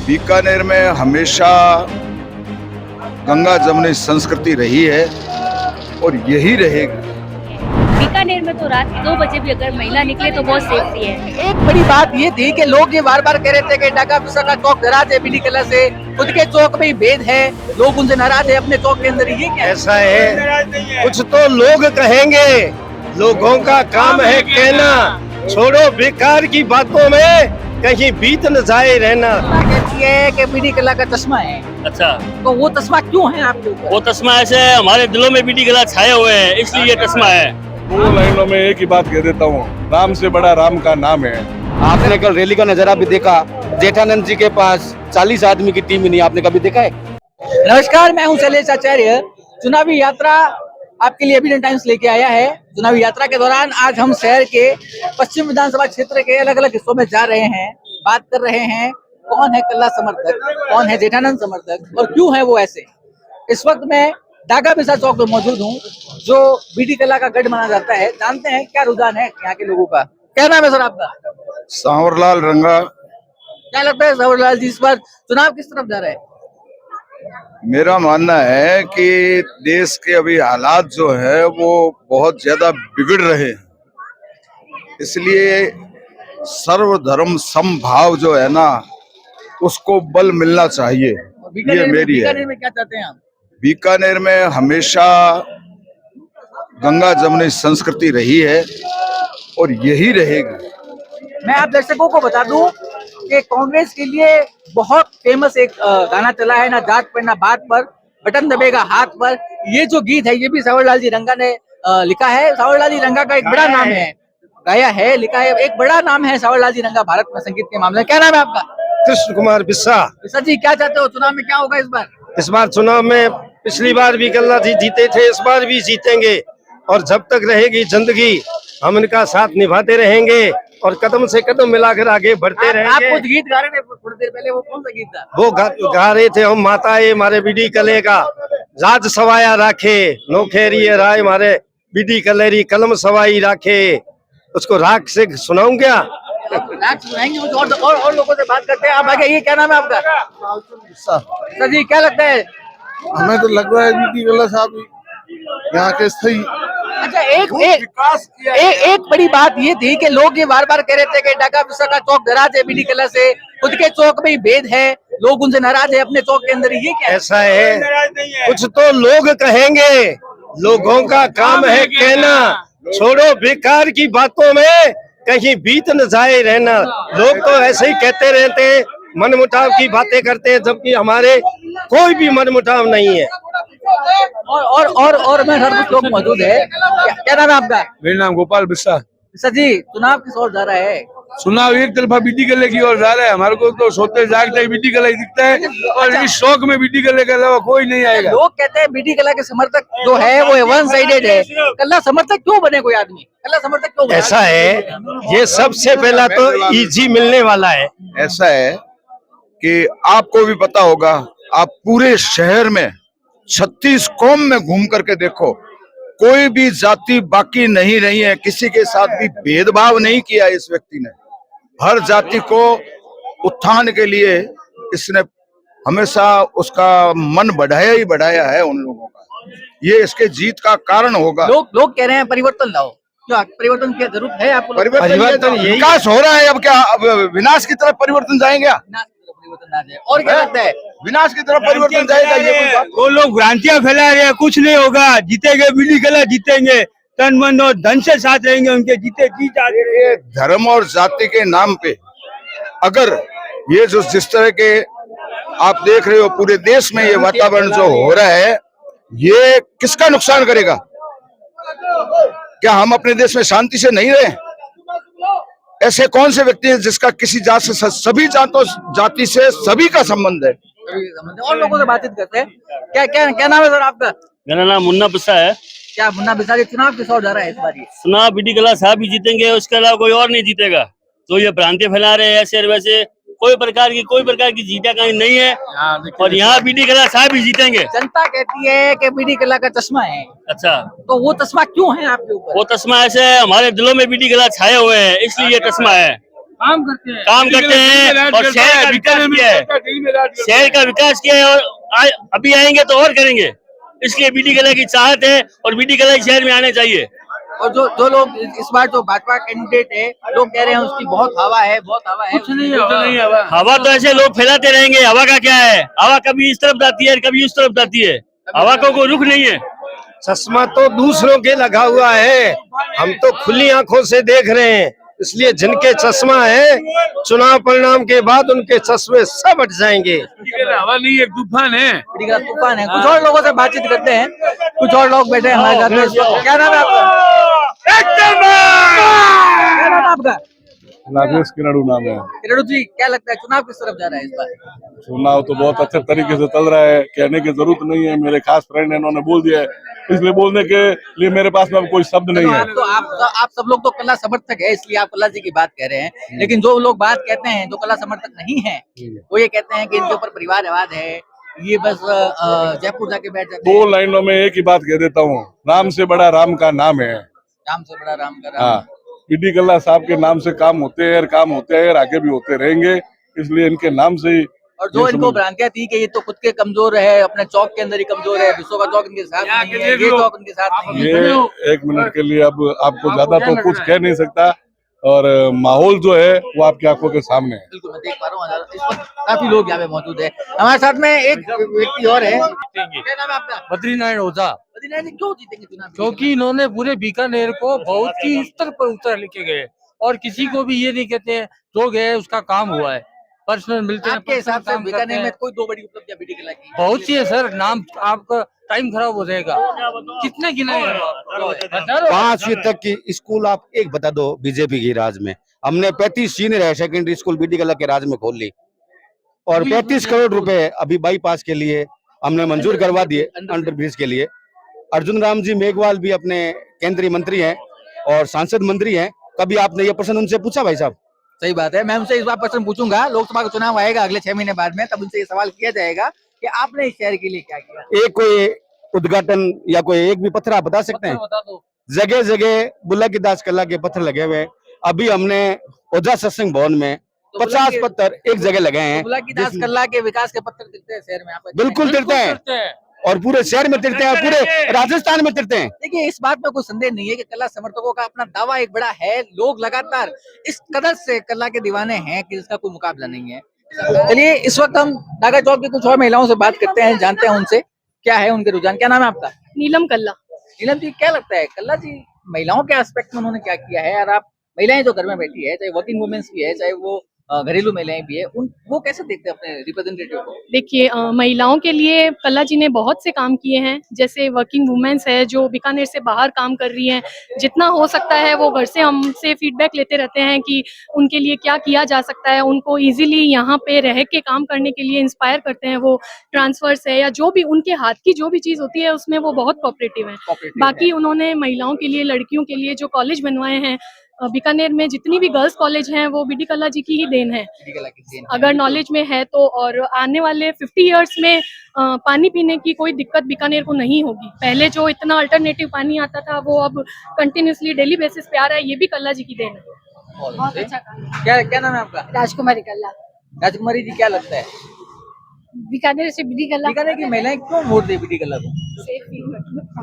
बीकानेर में हमेशा गंगा जमुनी संस्कृति रही है और यही रहेगी। बीकानेर में तो रात 2 बजे भी अगर महिला निकले तो बहुत सेफ्टी है। एक बड़ी बात ये थी कि लोग ये बार बार कह रहे थे कि ढाका विशाखा चौक नाराज है बीडी कला से, खुद के चौक में ही भेद है, लोग उनसे नाराज है अपने चौक के अंदर। ये क्या ऐसा है, कुछ तो लोग कहेंगे, लोगों का काम है कहना, छोड़ो बेकार की बातों में कहीं बीत न जाए रहना। कहती है कि बीडी कला का चश्मा है। अच्छा, तो वो चश्मा क्यों है आपके ऊपर? वो चश्मा ऐसे हमारे दिलों में बीडी कला छाए हुए हैं, इसलिए ये चश्मा है। 2 लाइनों में एक ही बात कह देता हूँ, राम से बड़ा राम का नाम है। आपने कल रैली का नजारा भी देखा, जेठानंद जी के पास 40 आदमी की टीम ही नहीं, आपने कभी देखा है? नमस्कार, मैं हूं शैलेश आचार्य। चुनावी यात्रा आपके लिए अभी टाइम्स लेके आया है। चुनावी यात्रा के दौरान आज हम शहर के पश्चिम विधानसभा क्षेत्र के अलग अलग हिस्सों में जा रहे हैं, बात कर रहे हैं कौन है कल्ला समर्थक, कौन है जेठानंद समर्थक और क्यों है वो ऐसे। इस वक्त मैं ढाका बिसा चौक में मौजूद हूँ, जो बीडी कला का गढ़ माना जाता है। जानते हैं क्या रुझान है यहाँ के लोगों का। क्या नाम है सर आपका? सांवरलाल रंगा। क्या लगता है सांवरलाल जी इस बार चुनाव किस तरफ जा रहे हैं? मेरा मानना है कि देश के अभी हालात जो है वो बहुत ज्यादा बिगड़ रहे हैं, इसलिए सर्वधर्म समभाव जो है ना उसको बल मिलना चाहिए। ये मेरी है। बीकानेर में क्या चाहते हैं आप? बीकानेर में हमेशा गंगा जमुनी संस्कृति रही है और यही रहेगी। मैं आप दर्शकों को बता दूं कि कांग्रेस के लिए बहुत फेमस एक गाना चला है, ना जात पर ना बात पर, बटन दबेगा हाथ पर। ये जो गीत है ये भी सांवरलाल जी रंगा ने लिखा है। सांवरलाल जी रंगा का एक बड़ा नाम है, गाया है, लिखा है, एक बड़ा नाम है सांवरलाल जी रंगा भारत में संगीत के मामले में। क्या नाम है आपका? कृष्ण कुमार बिस्सा। सर जी क्या चाहते हो, चुनाव में क्या होगा इस बार? इस बार चुनाव में पिछली बार भी कल्ला जी जीते थे, इस बार भी जीतेंगे और जब तक रहेगी जिंदगी हम इनका साथ निभाते रहेंगे और कदम से कदम मिलाकर आगे बढ़ते रहेंगे। आप कुछ गीत गा रहे थे थोड़ी देर पहले, वो कौन सा गीत था? वो गा रहे थे हम माताए मारे बीडी कले का राज सवाया राखे, नौखेरिए राय मारे बीडी कलेरी कलम सवाई राखे। उसको राग से सुनाऊं क्या? राग सुनाएंगे कुछ और लोगों से बात करते हैं। आप आगे, ये क्या नाम है आपका? सर जी क्या लगता है? हमें तो लग रहा है बीडी कला साहब यहाँ के सही। अच्छा, एक बड़ी बात ये थी कि लोग ये बार बार कह रहे थे कि ढाका विशाखा चौक नाराज है बीडी कला से, खुद के चौक में ही भेद है, लोग उनसे नाराज है अपने चौक के अंदर। ये क्या ऐसा है, कुछ तो लोग कहेंगे, लोगों का काम है कहना, छोड़ो बेकार की बातों में कहीं बीत न जाए रहना। लोग तो ऐसे ही कहते रहते हैं, मनमुटाव की बातें करते हैं, जबकि हमारे कोई भी मनमुटाव नहीं है। और मैं हर कुछ लोग मौजूद है। क्या नाम है आपका? मेरा नाम गोपाल बिस्सा। सर जी चुनाव किस ओर जा रहा है? चुनाव एक तरफा बीडी कले की ओर जा रहा है। हमारे को तो सोते जागते बीडी कला ही दिखता है और इस शौक में बीडी कले के अलावा कोई नहीं आएगा। लोग कहते हैं बीडी कला के समर्थक जो है वो वन साइडेड है। कल्ला समर्थक क्यों बने कोई आदमी? कल्ला समर्थक क्यों बने? ऐसा है, ये सबसे पहला तो इजी मिलने वाला है। ऐसा है कि आपको भी पता होगा, आप पूरे शहर में 36 कौम में घूम करके देखो, कोई भी जाति बाकी नहीं रही है, किसी के साथ भी भेदभाव नहीं किया इस व्यक्ति ने। हर जाति को उत्थान के लिए इसने हमेशा उसका मन बढ़ाया ही बढ़ाया है उन लोगों का। ये इसके जीत का कारण होगा। लोग कह रहे हैं परिवर्तन लाओ। क्या परिवर्तन की जरूरत है आपको? परिवर्तन यही विकास हो रहा है। अब क्या अब विनाश की तरफ परिवर्तन जाएंगे? परिवर्तन आ जाए। और क्या लगता है विनाश की तरफ परिवर्तन जाएगा? ये कोई बात? वो लोग भ्रांतियां फैला रहे हैं, कुछ नहीं होगा, जीतेंगे बीडी कला, जीतेंगे, तन मन और धन से साथ रहेंगे उनके, जीते जी जाते। धर्म और जाति के नाम पे अगर ये जो जिस तरह के आप देख रहे हो पूरे देश में ये वातावरण जो हो रहा है, ये किसका नुकसान करेगा? क्या हम अपने देश में शांति से नहीं रहे? ऐसे कौन से व्यक्ति हैं जिसका किसी जात से, सभी जाति से सभी का संबंध है? और लोगों से बातचीत करते हैं। क्या नाम है सर आपका? मेरा नाम मुन्ना बिस्सा है। क्या मुन्ना बिसारी, चुनाव किस ओर जा रहा है इस बार? चुनाव बीडी कला साहब ही जीतेंगे, उसके अलावा कोई और नहीं जीतेगा। तो ये भ्रांति फैला रहे हैं ऐसे और वैसे, कोई प्रकार की जीता कहीं नहीं है और यहाँ बीडी कला साहब ही जीतेंगे। जनता कहती है कि बीडी कला का चश्मा है। अच्छा, तो वो चश्मा क्यों है आपके ऊपर? वो चश्मा ऐसे हमारे दिलों में बीडी कला छाए हुए हैं, इसलिए ये चश्मा है। काम करते हैं और शहर का विकास किया है, शहर का विकास किया है और अभी आएंगे तो और करेंगे। इसलिए बीडी कल्ला की चाहत है और बीडी कल्ला शहर में आने चाहिए। और जो लोग इस बार जो भाजपा कैंडिडेट है, लोग कह रहे हैं उसकी बहुत हवा है, बहुत हवा है। कुछ नहीं है हवा तो ऐसे लोग फैलाते रहेंगे। हवा का क्या है? हवा कभी इस तरफ जाती है, कभी उस तरफ जाती है। हवा को कोई रुख नहीं है। चश्मा तो दूसरों के लगा हुआ है, हम तो खुली आंखों से देख रहे हैं। इसलिए जिनके चश्मा है, चुनाव परिणाम के बाद उनके चश्मे सब हट जाएंगे। हवा नहीं है, तूफान है, तूफान है। कुछ और लोगों से बातचीत करते हैं, कुछ और लोग बैठे हैं हमारे साथ में। क्या नाम है आपका? क्या नाम है आपका? राजेश किरणु नाम है। किरणु जी, क्या लगता है चुनाव किस तरफ जा रहा है इस बार? चुनाव तो बहुत अच्छे तरीके से चल रहा है, कहने की जरूरत नहीं है। मेरे खास फ्रेंड है, इन्होंने बोल दिया है, इसलिए बोलने के लिए मेरे पास में कोई शब्द नहीं है। आप सब लोग तो कला समर्थक है, इसलिए आप कला जी की बात कह रहे हैं। लेकिन जो लोग बात कहते हैं, जो कला समर्थक नहीं है, वो ये कहते हैं कि इनके ऊपर परिवारवाद है, ये बस जयपुर जाके बैठ जाते हैं। 2 लाइनों में एक ही बात कह देता हूँ, राम से बड़ा राम का नाम है। राम से बड़ा राम का राम। हाँ, बीडी कल्ला साहब के नाम से काम होते हैं, काम होते हैं और आगे भी होते रहेंगे, इसलिए इनके नाम से ही। और जो इनको भ्रांतियां थी कि ये तो खुद के कमजोर है, अपने चौक के अंदर ही कमजोर है, विश्व का चौक इनके साथ नहीं है, ये चौक इनके साथ नहीं है। ये 1 मिनट के लिए अब आपको ज्यादा तो कुछ कह नहीं सकता, और माहौल जो है वो आपकी आंखों के सामने है। बिल्कुल, मैं देख पा रहा हूँ इस वक्त काफी लोग यहाँ पे मौजूद है। हमारे साथ में एक व्यक्ति और है। क्या नाम है आपका? बद्रीनारायण ओझा। बद्रीनारायण जी, क्यों जीतेंगे चुनाव? क्योंकि इन्होंने पूरे बीकानेर को बहुत ही स्तर पर उतर लेके गए और किसी को भी ये नहीं कहते हैं जो गए उसका काम हुआ है। पर्सनल मिलते हैं। आपके हिसाब से बीकानेर में कोई 2 बड़ी उपलब्धियां बीडी कल्ला की? बहुत सी है सर, नाम आपका टाइम खराब हो जाएगा। कितने गिने? 5वीं तक की स्कूल आप एक बता दो बीजेपी की राज में। हमने 35 senior higher secondary school BD Kalla के राज में खोल ली और 35 करोड़ रुपए अभी बाईपास के लिए हमने मंजूर करवा दिए, अंडर ब्रिज के लिए। अर्जुन राम जी मेघवाल भी अपने केंद्रीय मंत्री हैं और सांसद मंत्री हैं। कभी आपने ये प्रश्न उनसे पूछा भाई साहब? सही बात है, मैं उनसे इस बार प्रश्न पूछूंगा। लोकसभा का चुनाव आएगा अगले 6 महीने बाद में, तब उनसे ये सवाल किया जाएगा कि आपने इस शहर के लिए क्या किया। एक कोई उद्घाटन या कोई एक भी पत्थर आप बता सकते हैं? बता दो। जगह जगह बुल्ला की दास कला के पत्थर लगे हुए। अभी हमने ओझा सत्संग भवन में 50 पत्थर एक जगह लगाए हैं। बुल्ला की दास कला के विकास के पत्थर तिरते हैं शहर में? आप बिल्कुल तिरते हैं, और पूरे शहर में तिरते हैं, पूरे राजस्थान में तिरते हैं। देखिए, इस बात में कोई संदेह नहीं है कि कला समर्थकों का अपना दावा एक बड़ा है। लोग लगातार इस कदर से कला के दीवाने हैं कि इसका कोई मुकाबला नहीं है। चलिए, इस वक्त हम नागा चौक की कुछ और महिलाओं से बात करते हैं, जानते हैं उनसे क्या है उनके रुझान। क्या नाम है आपका? नीलम कल्ला। नीलम जी, क्या लगता है कल्ला जी महिलाओं के एस्पेक्ट में उन्होंने क्या किया है? और आप महिलाएं जो घर में बैठी है, चाहे वर्किंग वुमेन्स भी है, चाहे वो घरेलू महिलाएं भी है, वो कैसे देखते हैं अपने रिप्रेजेंटेटिव को? देखिए, महिलाओं के लिए कल्ला जी ने बहुत से काम किए हैं। जैसे वर्किंग वुमेन्स है जो बीकानेर से बाहर काम कर रही हैं, जितना हो सकता है वो घर से हमसे फीडबैक लेते रहते हैं कि उनके लिए क्या किया जा सकता है। उनको इजीली यहाँ पे रह के काम करने के लिए इंस्पायर करते हैं। वो ट्रांसफर्स है या जो भी उनके हाथ की जो भी चीज़ होती है उसमें वो बहुत कोऑपरेटिव हैं। बाकी उन्होंने महिलाओं के लिए, लड़कियों के लिए जो कॉलेज बनवाए हैं बीकानेर में, जितनी भी गर्ल्स कॉलेज हैं वो बीडी कल्ला जी की ही देन है, अगर नॉलेज में है तो। और आने वाले 50 इयर्स में पानी पीने की कोई दिक्कत बीकानेर को नहीं होगी। पहले जो इतना अल्टरनेटिव पानी आता था वो अब कंटिन्यूसली डेली बेसिस पे आ रहा है, ये भी कल्ला जी की देन है। बहुत अच्छा काम। क्या नाम है आपका? राजकुमारी कल्ला। राजकुमारी जी, क्या लगता है बीकानेर से बीडी कल्ला, बीकानेर की महिलाएं क्यों वोट दे बीडी कल्ला को?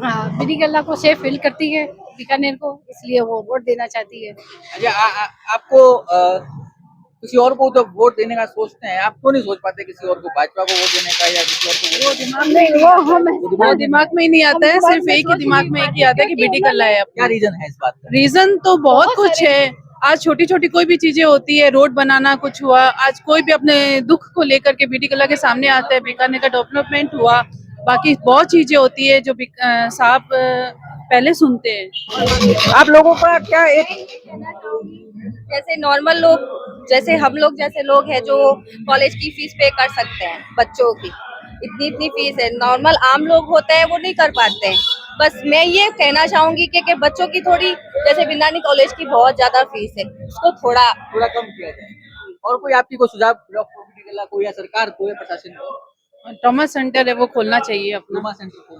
हाँ, बीडी कल्ला को सेफ फील करती है बीकानेर को, इसलिए वो वोट देना चाहती है। अच्छा, आपको किसी और को तो वोट देने का सोचते हैं, आप क्यों नहीं सोच पाते किसी और को, भाजपा को वोट देने का या किसी और को? वो दिमाग में ही नहीं आता है। सिर्फ एक ही दिमाग में एक ही आता है कि बीडी कल्ला है। क्या रीजन है इस बात का? रीजन तो बहुत कुछ है। आज छोटी छोटी कोई भी चीजें होती है, रोड बनाना कुछ हुआ, आज कोई भी अपने दुख को लेकर के बीडी कल्ला के सामने आता है। बीकानेर का डेवलपमेंट हुआ, बाकी बहुत चीजें होती है जो साहब पहले सुनते हैं। आप लोगों का क्या एक जैसे नॉर्मल लोग, जैसे हम लोग जैसे लोग हैं जो कॉलेज की फीस पे कर सकते हैं, बच्चों की इतनी फीस है, नॉर्मल आम लोग होते हैं वो नहीं कर पाते हैं। बस मैं ये कहना चाहूंगी कि बच्चों की थोड़ी, जैसे बिंदानी कॉलेज की बहुत ज्यादा फीस है, उसको थोड़ा कम किया जाए। और कोई आपकी कोई सुझाव, कोई या सरकार को या प्रशासन को? ट्रॉमा सेंटर है वो खोलना चाहिए अपना।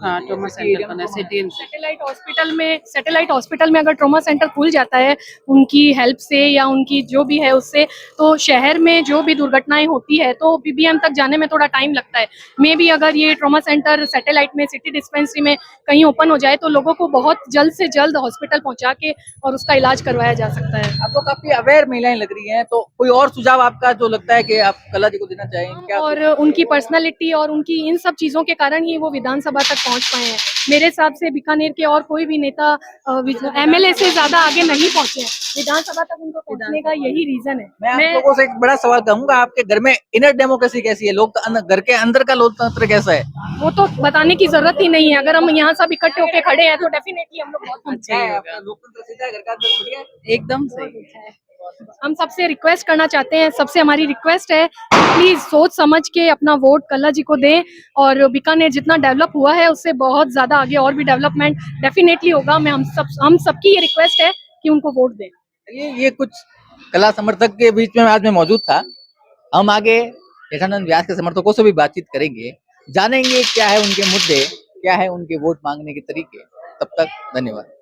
हाँ, ट्रॉमा सेंटर करना सिटी। सैटेलाइट हॉस्पिटल में अगर ट्रॉमा सेंटर खुल जाता है उनकी हेल्प से या उनकी जो भी है उससे, तो शहर में जो भी दुर्घटनाएं होती है तो पीबीएम तक जाने में थोड़ा टाइम लगता है। मे बी अगर ये ट्रॉमा सेंटर सैटेलाइट में सिटी डिस्पेंसरी में कहीं ओपन हो जाए तो लोगों को बहुत जल्द से जल्द हॉस्पिटल पहुंचा के और उसका इलाज करवाया जा सकता है। आपको काफी अवेयर महिलाएं लग रही हैं, तो कोई और सुझाव आपका जो लगता है कि आप कला जी को देना चाहेंगे क्या? और उनकी पर्सनालिटी और उनकी इन सब चीजों के कारण ही वो विधानसभा तक पहुंच पाए हैं। मेरे हिसाब से बीकानेर के और कोई भी नेता एमएलए से ज्यादा आगे नहीं पहुंचे हैं। विधानसभा तक उनको पहुंचने का यही रीजन है। मैं आप लोगों से एक बड़ा सवाल कहूंगा, आपके घर में इनर डेमोक्रेसी कैसी है? लोग घर के अंदर का लोकतंत्र कैसा है? वो तो बताने की जरूरत ही नहीं है। अगर हम यहाँ सब इकट्ठे होके खड़े हैं तो डेफिनेटली हम लोग बहुत अच्छा है, आपका लोकतंत्र सीधा है, घर का अंदर बढ़िया है? एकदम सही। हम सबसे रिक्वेस्ट करना चाहते हैं, सबसे हमारी रिक्वेस्ट है प्लीज सोच समझ के अपना वोट कल्ला जी को दें। और बीकानेर जितना डेवलप हुआ है उससे बहुत ज्यादा आगे और भी डेवलपमेंट डेफिनेटली होगा। मैं हम सबकी ये रिक्वेस्ट है कि उनको वोट दें। ये कुछ कला समर्थक के बीच में आज मैं मौजूद था। हम आगे यशानंद व्यास के समर्थकों से भी बातचीत करेंगे, जानेंगे क्या है उनके मुद्दे, क्या है उनके वोट मांगने के तरीके। तब तक धन्यवाद।